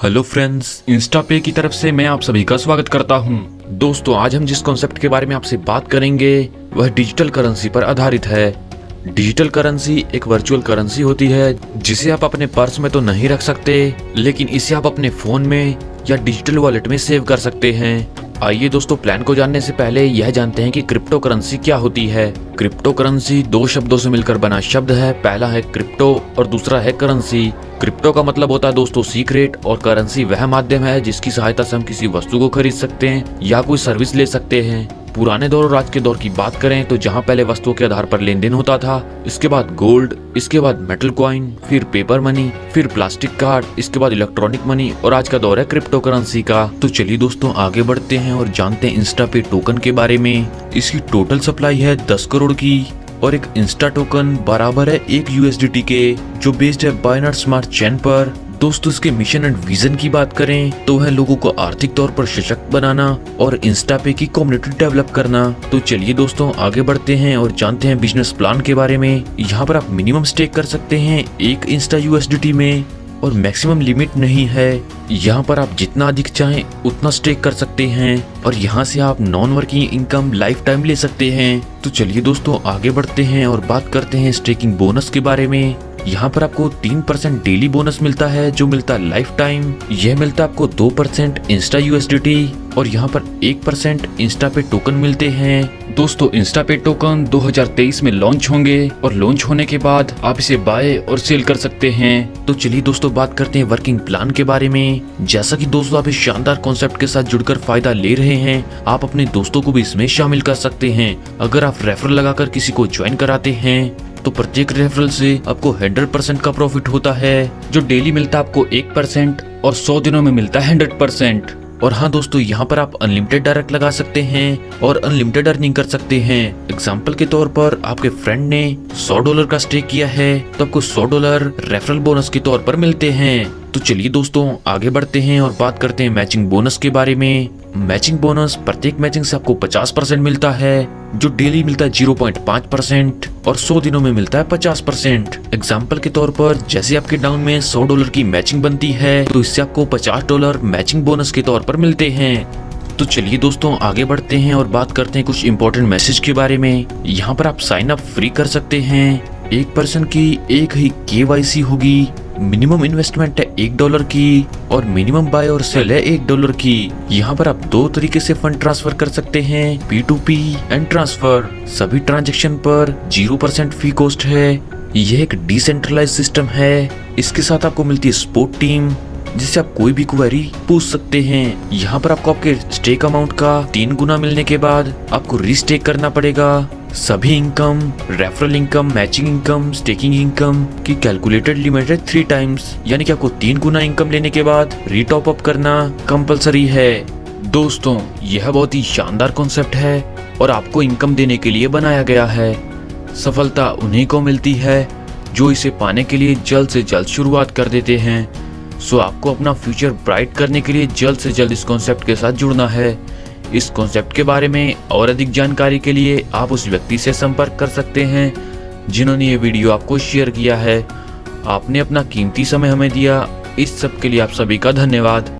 Hello friends, Insta पे की तरफ से मैं आप सभी का स्वागत करता हूं। दोस्तों, आज हम जिस कॉन्सेप्ट के बारे में आपसे बात करेंगे वह डिजिटल करेंसी पर आधारित है। डिजिटल करेंसी एक वर्चुअल करेंसी होती है जिसे आप अपने पर्स में तो नहीं रख सकते, लेकिन इसे आप अपने फोन में या डिजिटल वॉलेट में सेव कर सकते हैं। आइए दोस्तों, प्लान को जानने से पहले यह जानते हैं कि क्रिप्टो करेंसी क्या होती है। क्रिप्टो करेंसी दो शब्दों से मिलकर बना शब्द है। पहला है क्रिप्टो और दूसरा है करेंसी। क्रिप्टो का मतलब होता है दोस्तों सीक्रेट, और करेंसी वह माध्यम है जिसकी सहायता से हम किसी वस्तु को खरीद सकते हैं या कोई सर्विस ले सकते हैं। पुराने दौर और आज के दौर की बात करें तो जहां पहले वस्तुओं के आधार पर लेन देन होता था, इसके बाद गोल्ड, इसके बाद मेटल कॉइन, फिर पेपर मनी, फिर प्लास्टिक कार्ड, इसके बाद इलेक्ट्रॉनिक मनी, और आज का दौर है क्रिप्टो करेंसी का। तो चलिए दोस्तों, आगे बढ़ते हैं और जानते हैं इंस्टा पे टोकन के बारे में। इसकी टोटल सप्लाई है 10 करोड़ की, और एक इंस्टा टोकन बराबर है 1 USDT के, जो बेस्ड है बाइनरी स्मार्ट चेन पर। दोस्तों, इसके मिशन एंड विजन की बात करें तो है लोगों को आर्थिक तौर पर सशक्त बनाना और इंस्टा पे की कम्युनिटी डेवलप करना। तो चलिए दोस्तों, आगे बढ़ते हैं और जानते हैं बिजनेस प्लान के बारे में। यहाँ पर आप मिनिमम स्टेक कर सकते हैं 1 इंस्टा USDT में, और मैक्सिमम लिमिट नहीं है। यहाँ पर आप जितना अधिक चाहें उतना स्टेक कर सकते हैं, और यहाँ से आप non working income life time ले सकते हैं। तो चलिए दोस्तों, आगे बढ़ते हैं और बात करते हैं स्टेकिंग बोनस के बारे में। यहाँ पर आपको 3% डेली बोनस मिलता है जो मिलता है लाइफ टाइम। यह मिलता है आपको 2% इंस्टा USDT, और यहाँ पर 1% इंस्टा पे टोकन मिलते हैं। दोस्तों, इंस्टा पे टोकन 2023 में लॉन्च होंगे, और लॉन्च होने के बाद आप इसे बाय और सेल कर सकते हैं। तो चलिए दोस्तों, बात करते हैं वर्किंग प्लान के बारे में। जैसा कि दोस्तों आप इस शानदार कॉन्सेप्ट के साथ जुड़कर फायदा ले रहे हैं, आप अपने दोस्तों को भी इसमें शामिल कर सकते हैं। अगर आप रेफरल लगाकर किसी को ज्वाइन कराते हैं तो प्रत्येक रेफरल से आपको 100% का प्रॉफिट होता है, जो डेली मिलता है आपको 1%, और 100 दिनों में मिलता है 100%। और हाँ दोस्तों, यहाँ पर आप अनलिमिटेड डायरेक्ट लगा सकते हैं और अनलिमिटेड अर्निंग कर सकते हैं। एग्जाम्पल के तौर पर आपके फ्रेंड ने $100 का स्टेक किया है तो आपको $100 रेफरल बोनस के तौर पर मिलते हैं। तो चलिए दोस्तों, आगे बढ़ते हैं और बात करते हैं मैचिंग बोनस के बारे में। मैचिंग बोनस प्रत्येक मैचिंग से आपको 50% मिलता है, जो डेली मिलता है 0.5%, और 100 दिनों में मिलता है 50%। एग्जाम्पल के तौर पर जैसे आपके डाउन में $100 की मैचिंग बनती है तो इससे आपको $50 मैचिंग बोनस के तौर पर मिलते हैं। तो चलिए दोस्तों, आगे बढ़ते हैं और बात करते हैं कुछ इंपॉर्टेंट मैसेज के बारे में। यहाँ पर आप साइन अप फ्री कर सकते हैं। एक पर्सन की एक ही KYC होगी। मिनिमम इन्वेस्टमेंट है $1 की, और मिनिमम बाय और सेल है $1 की। यहाँ पर आप 2 तरीके से फंड ट्रांसफर कर सकते हैं, P2P एंड ट्रांसफर। सभी ट्रांजैक्शन पर 0% फी कॉस्ट है। यह एक डिसेंट्रलाइज सिस्टम है। इसके साथ आपको मिलती है सपोर्ट टीम, जिससे आप कोई भी क्वेरी पूछ सकते हैं। यहाँ पर आपको आपके स्टेक अमाउंट का 3 गुना मिलने के बाद आपको रीस्टेक करना पड़ेगा। सभी income, referral income, matching income, staking income की कैलकुलेटेड लिमिट है 3 टाइम्स, यानी कि आपको 3 गुना इनकम लेने के बाद रीटॉप अप करना कंपलसरी है। दोस्तों, यह बहुत ही शानदार कॉन्सेप्ट है और आपको इनकम देने के लिए बनाया गया है। सफलता उन्हीं को मिलती है जो इसे पाने के लिए जल्द से जल्द शुरुआत कर देते हैं। सो आपको अपना फ्यूचर ब्राइट करने के लिए जल्द से जल्द इस कॉन्सेप्ट के साथ जुड़ना है। इस कॉन्सेप्ट के बारे में और अधिक जानकारी के लिए आप उस व्यक्ति से संपर्क कर सकते हैं जिन्होंने ये वीडियो आपको शेयर किया है। आपने अपना कीमती समय हमें दिया, इस सब के लिए आप सभी का धन्यवाद।